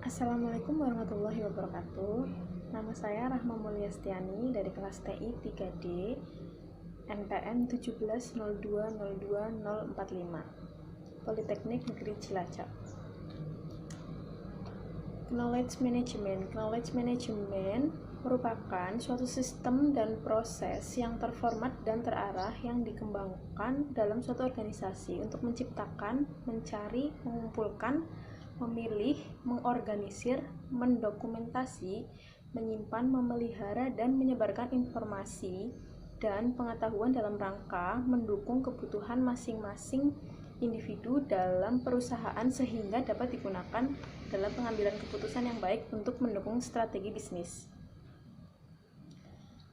Assalamualaikum warahmatullahi wabarakatuh. Nama saya Rahma Mulyastiani dari kelas TI 3D NPM 170202045 Politeknik Negeri Cilacap. Knowledge Management merupakan suatu sistem dan proses yang terformat dan terarah yang dikembangkan dalam suatu organisasi untuk menciptakan, mencari, mengumpulkan, memilih, mengorganisir, mendokumentasi, menyimpan, memelihara, dan menyebarkan informasi dan pengetahuan dalam rangka mendukung kebutuhan masing-masing individu dalam perusahaan sehingga dapat digunakan dalam pengambilan keputusan yang baik untuk mendukung strategi bisnis.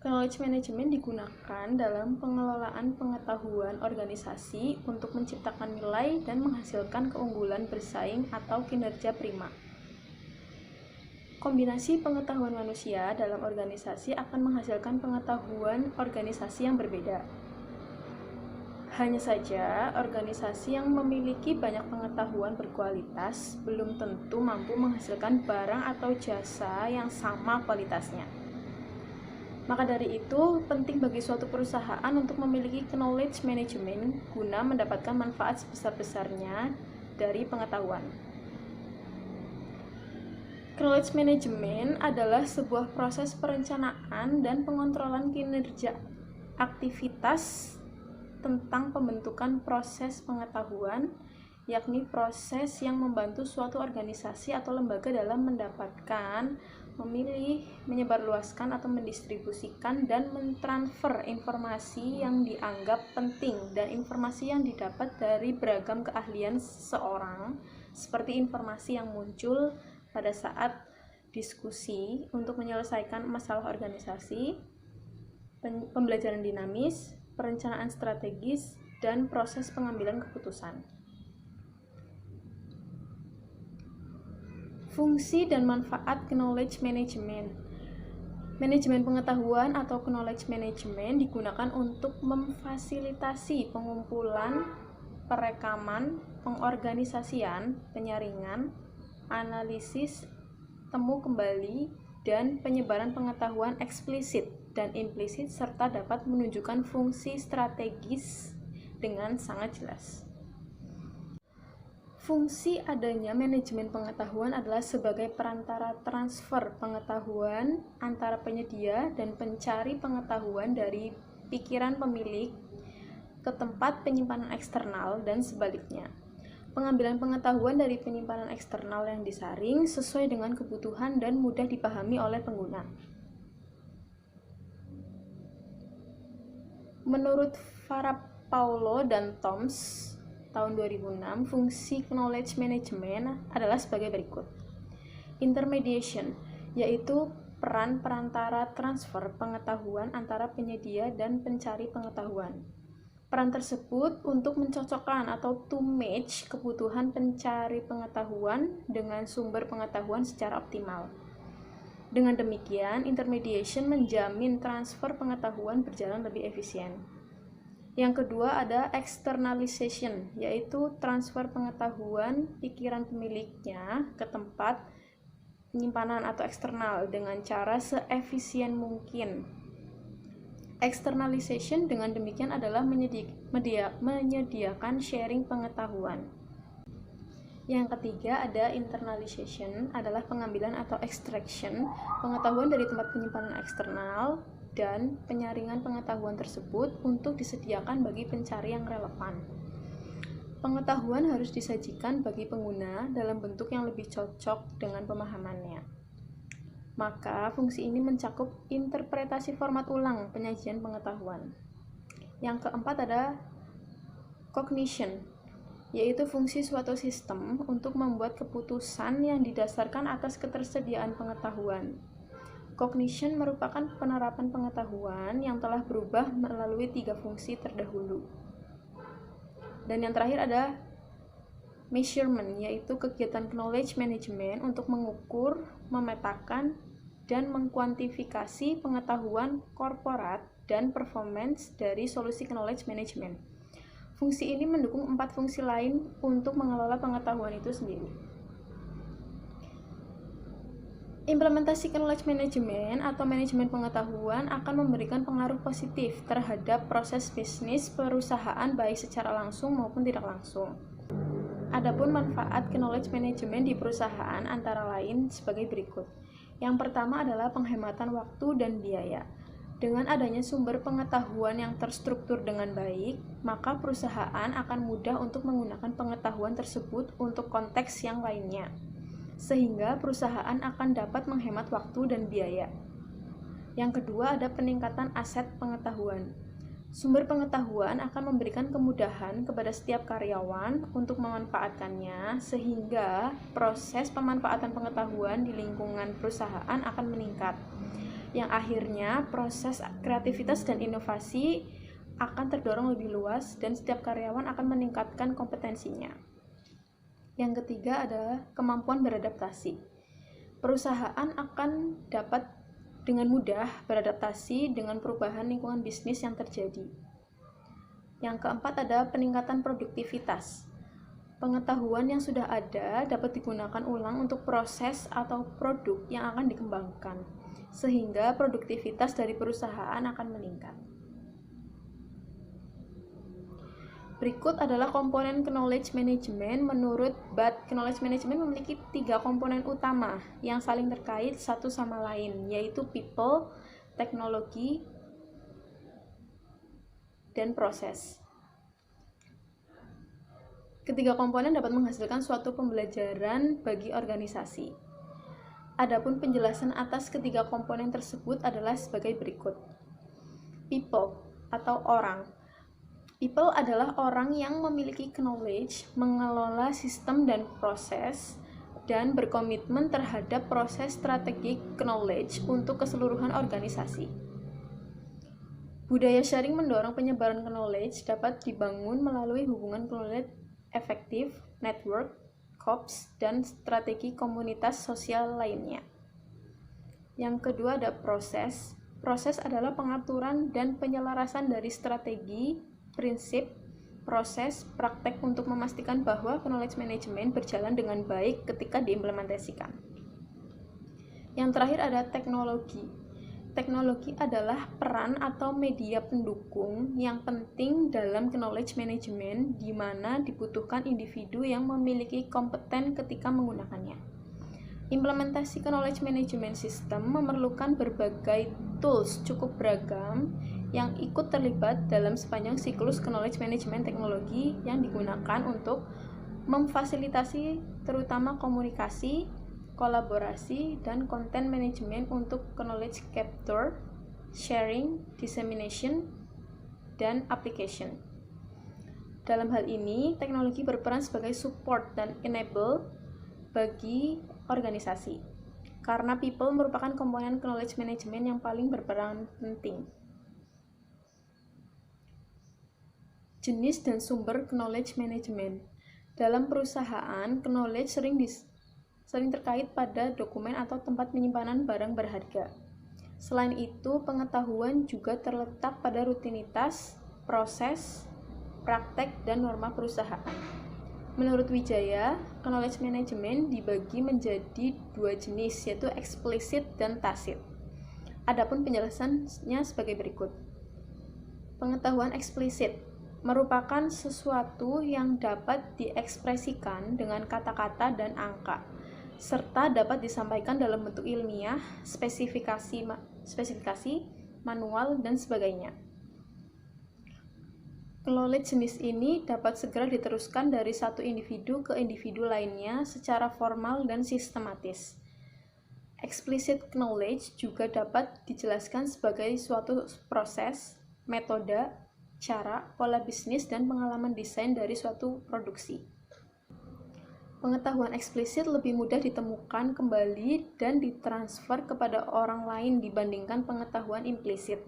Knowledge management digunakan dalam pengelolaan pengetahuan organisasi untuk menciptakan nilai dan menghasilkan keunggulan bersaing atau kinerja prima. Kombinasi pengetahuan manusia dalam organisasi akan menghasilkan pengetahuan organisasi yang berbeda. Hanya saja, organisasi yang memiliki banyak pengetahuan berkualitas belum tentu mampu menghasilkan barang atau jasa yang sama kualitasnya. Maka dari itu, penting bagi suatu perusahaan untuk memiliki knowledge management guna mendapatkan manfaat sebesar-besarnya dari pengetahuan. Knowledge management adalah sebuah proses perencanaan dan pengontrolan kinerja aktivitas tentang pembentukan proses pengetahuan, yakni proses yang membantu suatu organisasi atau lembaga dalam mendapatkan, memilih, menyebarluaskan atau mendistribusikan dan mentransfer informasi yang dianggap penting dan informasi yang didapat dari beragam keahlian seseorang, seperti informasi yang muncul pada saat diskusi untuk menyelesaikan masalah organisasi, pembelajaran dinamis, perencanaan strategis, dan proses pengambilan keputusan. Fungsi dan manfaat knowledge management. Manajemen pengetahuan atau knowledge management digunakan untuk memfasilitasi pengumpulan, perekaman, pengorganisasian, penyaringan, analisis, temu kembali, dan penyebaran pengetahuan eksplisit dan implisit serta dapat menunjukkan fungsi strategis dengan sangat jelas. Fungsi adanya manajemen pengetahuan adalah sebagai perantara transfer pengetahuan antara penyedia dan pencari pengetahuan dari pikiran pemilik ke tempat penyimpanan eksternal dan sebaliknya. Pengambilan pengetahuan dari penyimpanan eksternal yang disaring sesuai dengan kebutuhan dan mudah dipahami oleh pengguna. Menurut Farah Paulo dan Toms tahun 2006, fungsi knowledge management adalah sebagai berikut. Intermediation, yaitu peran perantara transfer pengetahuan antara penyedia dan pencari pengetahuan. Peran tersebut untuk mencocokkan atau to match kebutuhan pencari pengetahuan dengan sumber pengetahuan secara optimal. Dengan demikian, intermediation menjamin transfer pengetahuan berjalan lebih efisien. Yang kedua ada externalization, yaitu transfer pengetahuan pikiran pemiliknya ke tempat penyimpanan atau eksternal dengan cara seefisien mungkin. Externalization dengan demikian adalah menyediakan sharing pengetahuan. Yang ketiga ada internalization, adalah pengambilan atau extraction pengetahuan dari tempat penyimpanan eksternal dan penyaringan pengetahuan tersebut untuk disediakan bagi pencari yang relevan. Pengetahuan harus disajikan bagi pengguna dalam bentuk yang lebih cocok dengan pemahamannya. Maka fungsi ini mencakup interpretasi format ulang penyajian pengetahuan. Yang keempat ada cognition, yaitu fungsi suatu sistem untuk membuat keputusan yang didasarkan atas ketersediaan pengetahuan. Cognition merupakan penerapan pengetahuan yang telah berubah melalui 3 fungsi terdahulu. Dan yang terakhir ada measurement, yaitu kegiatan knowledge management untuk mengukur, memetakan, dan mengkuantifikasi pengetahuan korporat dan performance dari solusi knowledge management. Fungsi ini mendukung 4 fungsi lain untuk mengelola pengetahuan itu sendiri. Implementasi knowledge management atau manajemen pengetahuan akan memberikan pengaruh positif terhadap proses bisnis perusahaan baik secara langsung maupun tidak langsung. Adapun manfaat knowledge management di perusahaan antara lain sebagai berikut. Yang pertama adalah penghematan waktu dan biaya. Dengan adanya sumber pengetahuan yang terstruktur dengan baik, maka perusahaan akan mudah untuk menggunakan pengetahuan tersebut untuk konteks yang lainnya, sehingga perusahaan akan dapat menghemat waktu dan biaya. Yang kedua ada peningkatan aset pengetahuan. Sumber pengetahuan akan memberikan kemudahan kepada setiap karyawan untuk memanfaatkannya, sehingga proses pemanfaatan pengetahuan di lingkungan perusahaan akan meningkat. Yang akhirnya proses kreativitas dan inovasi akan terdorong lebih luas dan setiap karyawan akan meningkatkan kompetensinya. Yang ketiga adalah kemampuan beradaptasi. Perusahaan akan dapat dengan mudah beradaptasi dengan perubahan lingkungan bisnis yang terjadi. Yang keempat adalah peningkatan produktivitas. Pengetahuan yang sudah ada dapat digunakan ulang untuk proses atau produk yang akan dikembangkan, sehingga produktivitas dari perusahaan akan meningkat. Berikut adalah komponen knowledge management. Menurut BAT, knowledge management memiliki 3 komponen utama yang saling terkait satu sama lain, yaitu people, teknologi, dan proses. Ketiga komponen dapat menghasilkan suatu pembelajaran bagi organisasi. Adapun penjelasan atas ketiga komponen tersebut adalah sebagai berikut. People atau orang. People adalah orang yang memiliki knowledge, mengelola sistem dan proses, dan berkomitmen terhadap proses strategik knowledge untuk keseluruhan organisasi. Budaya sharing mendorong penyebaran knowledge dapat dibangun melalui hubungan knowledge efektif, network, corps, dan strategi komunitas sosial lainnya. Yang kedua ada proses. Proses adalah pengaturan dan penyelarasan dari strategi, prinsip, proses, praktek untuk memastikan bahwa knowledge management berjalan dengan baik ketika diimplementasikan. Yang terakhir ada teknologi. Teknologi adalah peran atau media pendukung yang penting dalam knowledge management, di mana dibutuhkan individu yang memiliki kompeten ketika menggunakannya. Implementasi knowledge management system memerlukan berbagai tools cukup beragam yang ikut terlibat dalam sepanjang siklus knowledge management teknologi yang digunakan untuk memfasilitasi terutama komunikasi, kolaborasi, dan content management untuk knowledge capture, sharing, dissemination, dan application. Dalam hal ini, teknologi berperan sebagai support dan enable bagi organisasi, karena people merupakan komponen knowledge management yang paling berperan penting. Jenis dan sumber knowledge management. Dalam perusahaan, knowledge sering terkait pada dokumen atau tempat penyimpanan barang berharga. Selain itu, pengetahuan juga terletak pada rutinitas, proses, praktek, dan norma perusahaan. Menurut Wijaya, knowledge management dibagi menjadi 2 jenis, yaitu eksplisit dan tacit. Adapun penjelasannya sebagai berikut. Pengetahuan eksplisit merupakan sesuatu yang dapat diekspresikan dengan kata-kata dan angka, serta dapat disampaikan dalam bentuk ilmiah, spesifikasi, manual, dan sebagainya. Knowledge jenis ini dapat segera diteruskan dari satu individu ke individu lainnya secara formal dan sistematis. Explicit knowledge juga dapat dijelaskan sebagai suatu proses, metode, cara, pola bisnis, dan pengalaman desain dari suatu produksi. Pengetahuan eksplisit lebih mudah ditemukan kembali dan ditransfer kepada orang lain dibandingkan pengetahuan implisit.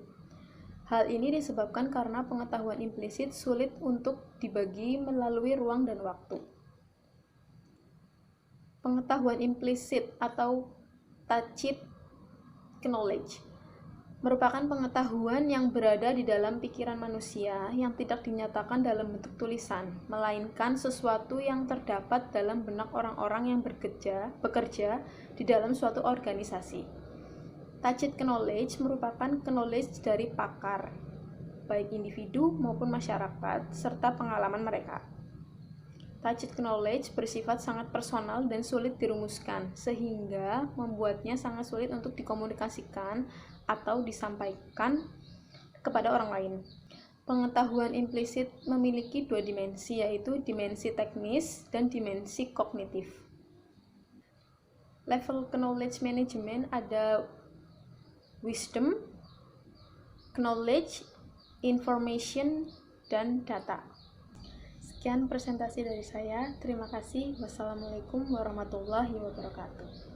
Hal ini disebabkan karena pengetahuan implisit sulit untuk dibagi melalui ruang dan waktu. Pengetahuan implisit atau tacit knowledge merupakan pengetahuan yang berada di dalam pikiran manusia yang tidak dinyatakan dalam bentuk tulisan, melainkan sesuatu yang terdapat dalam benak orang-orang yang bekerja di dalam suatu organisasi. Tacit knowledge merupakan knowledge dari pakar, baik individu maupun masyarakat, serta pengalaman mereka. Tacit knowledge bersifat sangat personal dan sulit dirumuskan, sehingga membuatnya sangat sulit untuk dikomunikasikan atau disampaikan kepada orang lain. Pengetahuan implisit memiliki dua dimensi, yaitu dimensi teknis dan dimensi kognitif. Level knowledge management ada wisdom, knowledge, information, dan data. Sekian presentasi dari saya. Terima kasih. Wassalamualaikum warahmatullahi wabarakatuh.